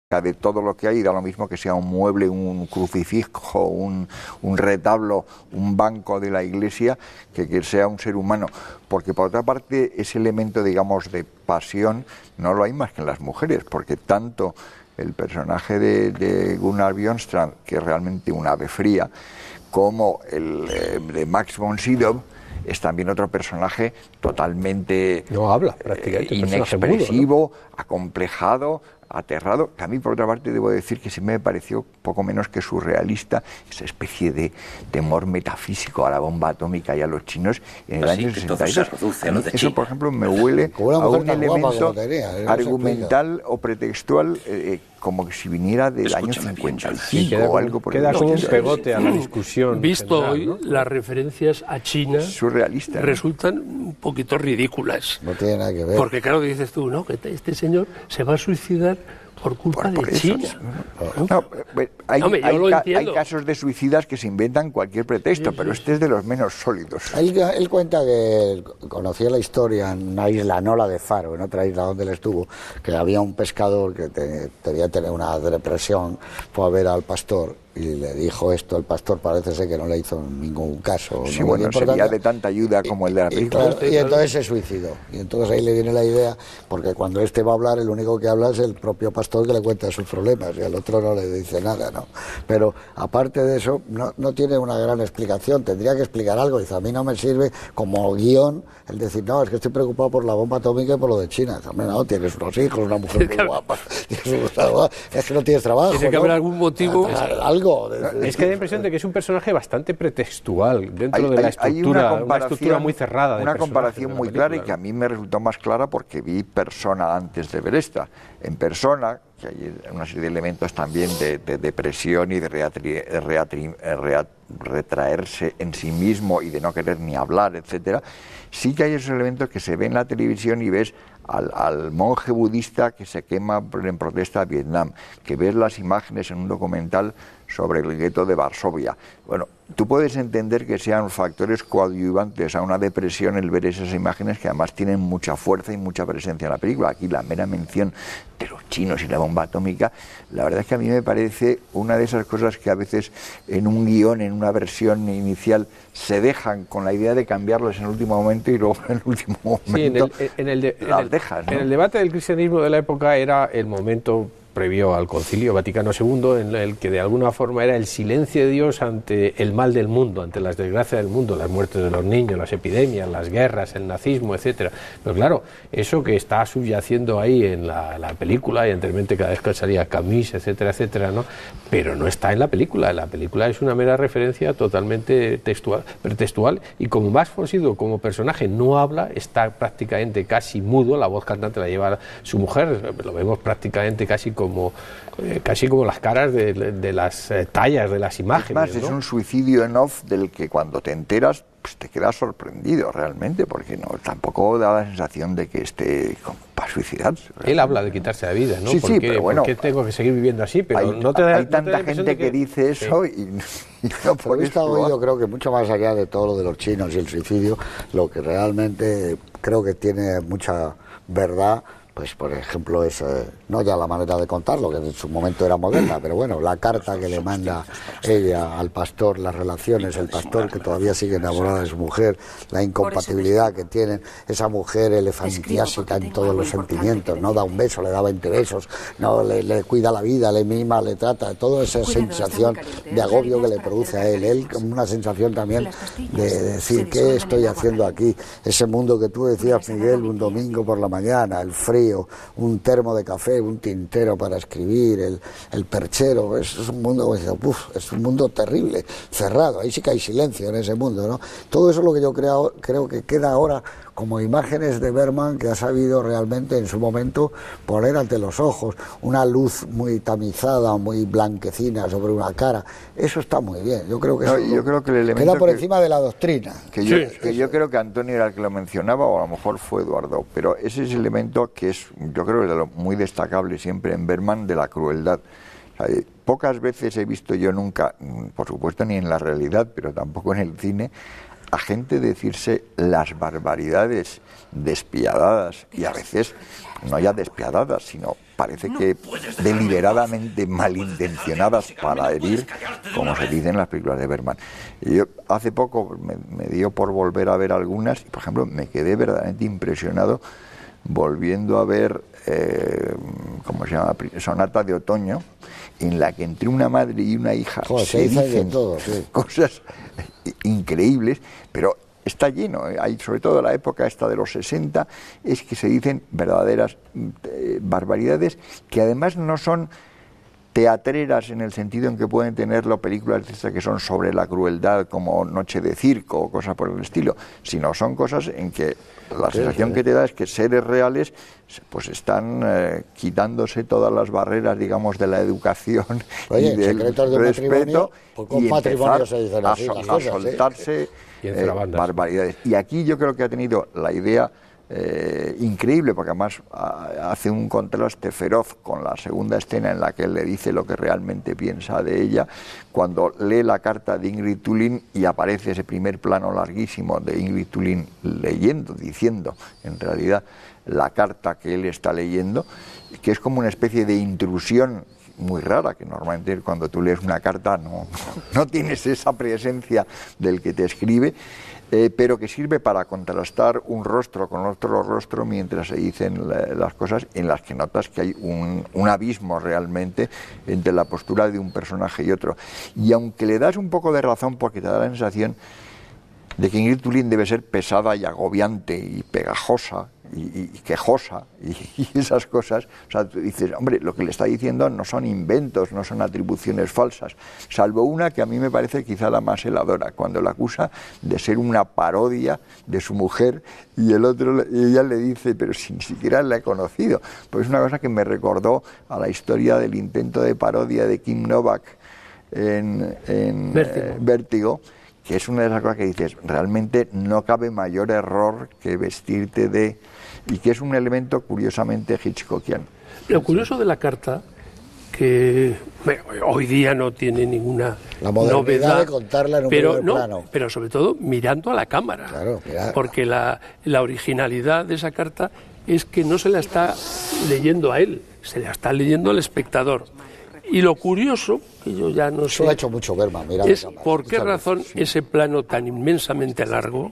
de todo lo que hay, da lo mismo que sea un mueble, un crucifijo, un retablo, un banco de la iglesia, que sea un ser humano, porque por otra parte ese elemento, digamos, de pasión no lo hay más que en las mujeres, porque tanto el personaje de Gunnar Björnstrand, que es realmente un ave fría, como el de Max von Sydow, es también otro personaje totalmente no habla, prácticamente, inexpresivo, mudo, ¿no? acomplejado, aterrado, que a mí por otra parte debo decir que sí me pareció poco menos que surrealista esa especie de temor metafísico a la bomba atómica y a los chinos en el año 62. Eso, por ejemplo, me huele a un elemento argumental o pretextual como que si viniera del año 55 o algo por el estilo. Queda como un pegote a la discusión. Visto general, hoy, ¿no? las referencias a China surrealistas, resultan un poquito ridículas. No tiene nada que ver. Porque claro, dices tú, ¿no? Que este señor se va a suicidar por culpa de China. Hay casos de suicidas que se inventan cualquier pretexto, pero este es de los menos sólidos. Él cuenta que conocía la historia en una isla, no la de Faro, en otra isla donde él estuvo, que había un pescador que debía tener una depresión, fue a ver al pastor y le dijo esto. El pastor parece ser que no le hizo ningún caso. Sí, bueno, sería de tanta ayuda como el de la película. Y entonces se suicidó. Y entonces ahí le viene la idea, porque cuando este va a hablar, el único que habla es el propio pastor, que le cuenta sus problemas, y al otro no le dice nada, ¿no? Pero aparte de eso, no tiene una gran explicación. Tendría que explicar algo. Dice, a mí no me sirve como guión el decir, no, es que estoy preocupado por la bomba atómica y por lo de China. Dice, no, tienes unos hijos, una mujer muy guapa, es que no tienes trabajo. Tiene que haber algún motivo. Algo. Es que da la impresión de que es un personaje bastante pretextual dentro de la estructura, una estructura muy cerrada. Una comparación muy clara y que a mí me resultó más clara porque vi Persona antes de ver esta. En Persona, que hay una serie de elementos también de depresión y de retraerse en sí mismo y de no querer ni hablar, etcétera, sí que hay esos elementos que se ven en la televisión y ves al monje budista que se quema en protesta a Vietnam, que ves las imágenes en un documental sobre el gueto de Varsovia. Bueno, tú puedes entender que sean factores coadyuvantes a una depresión el ver esas imágenes que además tienen mucha fuerza y mucha presencia en la película. Aquí la mera mención de los chinos y la bomba atómica, la verdad es que a mí me parece una de esas cosas que a veces en un guión, en una versión inicial, se dejan con la idea de cambiarlos en el último momento y luego en el último momento las dejas, ¿no? En el debate del cristianismo de la época era el momento previo al Concilio Vaticano II, en el que de alguna forma era el silencio de Dios ante el mal del mundo, ante las desgracias del mundo, las muertes de los niños, las epidemias, las guerras, el nazismo, etcétera. Pero claro, eso que está subyaciendo ahí en la película, y anteriormente cada vez que salía Camus, etcétera, etcétera, ¿no? Pero no está en la película. La película es una mera referencia totalmente pretextual, y como Max von Sydow como personaje no habla, está prácticamente casi mudo, la voz cantante la lleva su mujer, lo vemos prácticamente casi como las caras de las tallas de las imágenes. Además, ¿no? Es un suicidio en off del que cuando te enteras pues te quedas sorprendido realmente, porque tampoco da la sensación de que esté para suicidarse. Realmente. Él habla de quitarse la vida, ¿no? Sí, pero bueno, ¿por qué tengo que seguir viviendo así? Pero hay tanta gente que dice eso y no por eso. Yo creo que mucho más allá de todo lo de los chinos y el suicidio, lo que realmente creo que tiene mucha verdad, pues por ejemplo es, no ya la manera de contarlo, que en su momento era moderna, pero bueno, la carta que le manda ella al pastor, las relaciones, el pastor que todavía sigue enamorado de su mujer, la incompatibilidad que tienen, esa mujer elefantiásica en todos los sentimientos, no da un beso, le da 20 besos, no le cuida la vida, le mima, le trata, toda esa sensación de agobio que le produce a él como una sensación también de decir, ¿qué estoy haciendo aquí? Ese mundo que tú decías, Miguel, un domingo por la mañana, el frío, un termo de café, un tintero para escribir, el perchero, es un mundo, es un mundo terrible, cerrado, ahí sí que hay silencio en ese mundo, ¿no? Todo eso es lo que yo creo que queda ahora como imágenes de Bergman, que ha sabido realmente en su momento poner ante los ojos una luz muy tamizada, muy blanquecina sobre una cara. Eso está muy bien. Yo creo que yo creo que el elemento queda por encima de la doctrina. Yo creo que Antonio era el que lo mencionaba, o a lo mejor fue Eduardo, pero ese es el elemento que es, yo creo, de lo muy destacable siempre en Bergman, de la crueldad. O sea, pocas veces he visto yo nunca, por supuesto ni en la realidad, pero tampoco en el cine, a gente decirse las barbaridades despiadadas, y a veces no ya despiadadas, sino parece que deliberadamente malintencionadas para herir, como se dice en las películas de Bergman. Y yo hace poco me dio por volver a ver algunas, y por ejemplo me quedé verdaderamente impresionado volviendo a ver, ¿cómo se llama? Sonata de Otoño, en la que entre una madre y una hija se dicen cosas increíbles, pero está lleno, hay sobre todo la época esta de los 60, es que se dicen verdaderas barbaridades que además no son teatreras en el sentido en que pueden tenerlo películas que son sobre la crueldad como Noche de Circo o cosas por el estilo, sino son cosas en que la sensación que te da es que seres reales pues están quitándose todas las barreras, digamos, de la educación y del respeto y empezar a soltarse barbaridades. Y aquí yo creo que ha tenido la idea increíble, porque además hace un contraste feroz con la segunda escena en la que él le dice lo que realmente piensa de ella, cuando lee la carta de Ingrid Thulin y aparece ese primer plano larguísimo de Ingrid Thulin diciendo en realidad la carta que él está leyendo, que es como una especie de intrusión muy rara, que normalmente cuando tú lees una carta no tienes esa presencia del que te escribe, pero que sirve para contrastar un rostro con otro rostro mientras se dicen las cosas, en las que notas que hay un abismo realmente entre la postura de un personaje y otro. Y aunque le das un poco de razón, porque te da la sensación de que Ingrid Thulin debe ser pesada y agobiante y pegajosa y quejosa y esas cosas, o sea, tú dices, hombre, lo que le está diciendo no son inventos, no son atribuciones falsas, salvo una que a mí me parece quizá la más heladora, cuando la acusa de ser una parodia de su mujer y ella le dice, pero si ni siquiera la he conocido. Pues es una cosa que me recordó a la historia del intento de parodia de Kim Novak en Vértigo, que es una de esas cosas que dices, realmente no cabe mayor error que vestirte de... y que es un elemento curiosamente hitchcockiano. Lo curioso de la carta, que bueno, hoy día no tiene ninguna novedad, de contarla en un primer plano. Pero sobre todo mirando a la cámara, claro, porque la originalidad de esa carta es que no se la está leyendo a él, se la está leyendo al espectador. Y lo curioso, que yo ya no sé... Eso lo ha hecho mucho Bergman, es por qué razón ese plano tan inmensamente largo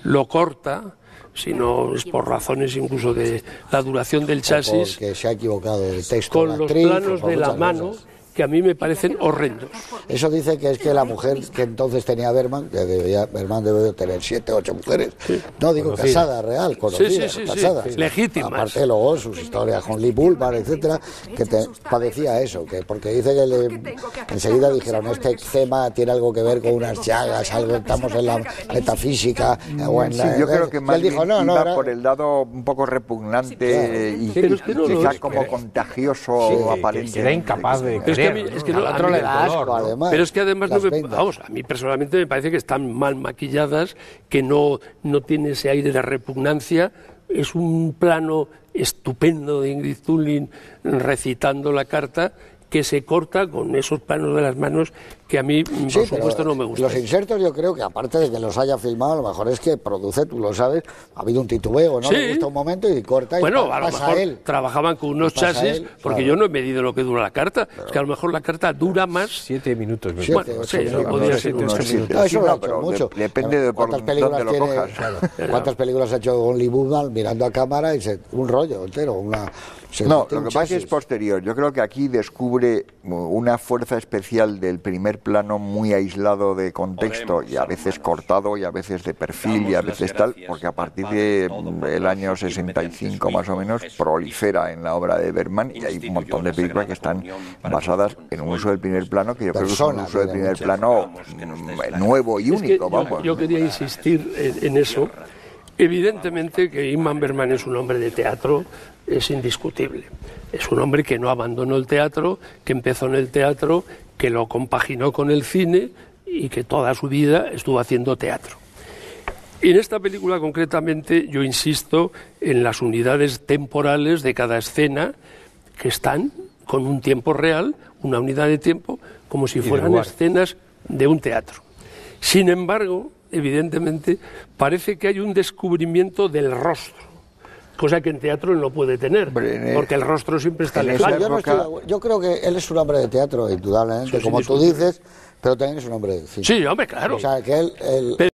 lo corta, si no es por razones incluso de la duración del chasis, porque se ha equivocado el texto, con los planos de la mano, que a mí me parecen horrendos. Eso dice que es que la mujer que entonces tenía Bergman, que Bergman debe tener 7 o 8 mujeres, no digo casada, real, conocida, casada, legítimas. Aparte luego sus historias con Lee Bullman, etcétera, que padecía eso, que porque dice que enseguida dijeron, este eczema tiene algo que ver con unas llagas, algo, estamos en la metafísica, yo creo que más dijo, iba por el lado un poco repugnante y quizás como contagioso aparente. Era incapaz de creer. Pero es que además a mí personalmente me parece que están mal maquilladas, que no tiene ese aire de repugnancia. Es un plano estupendo de Ingrid Thulin recitando la carta, que se corta con esos planos de las manos que a mí, por supuesto, no me gustan. Los insertos, yo creo que aparte de que los haya filmado, a lo mejor es que produce, tú lo sabes, ha habido un titubeo, ¿no? Le gusta un momento y corta y bueno, pasa a lo mejor él. Trabajaban con unos chasis, porque yo no he medido lo que dura la carta. Claro. Es que a lo mejor la carta dura más... 7 minutos. Podría ser 8 minutos. Eso lo ha hecho mucho. Depende de por dónde lo cojas. ¿Cuántas películas ha hecho con Lee Bullman mirando a cámara y un rollo entero? No, lo que pasa es posterior. Yo creo que aquí descubre una fuerza especial del primer plano muy aislado de contexto y a veces cortado y a veces de perfil y a veces tal, porque a partir del año 65 más o menos prolifera en la obra de Bergman y hay un montón de películas que están basadas en un uso del primer plano que yo creo que es un uso del primer plano nuevo y único. Yo quería insistir en eso. Evidentemente que Ingmar Bergman es un hombre de teatro, es indiscutible. Es un hombre que no abandonó el teatro, que empezó en el teatro, que lo compaginó con el cine y que toda su vida estuvo haciendo teatro. En esta película concretamente yo insisto en las unidades temporales de cada escena, que están con un tiempo real, una unidad de tiempo, como si fueran escenas de un teatro. Sin embargo, evidentemente, parece que hay un descubrimiento del rostro, cosa que en teatro él no puede tener, porque el rostro siempre está lejano. Yo creo que él es un hombre de teatro, indudablemente, como tú dices, pero también es un hombre de cine. Sí, hombre, claro. O sea, que él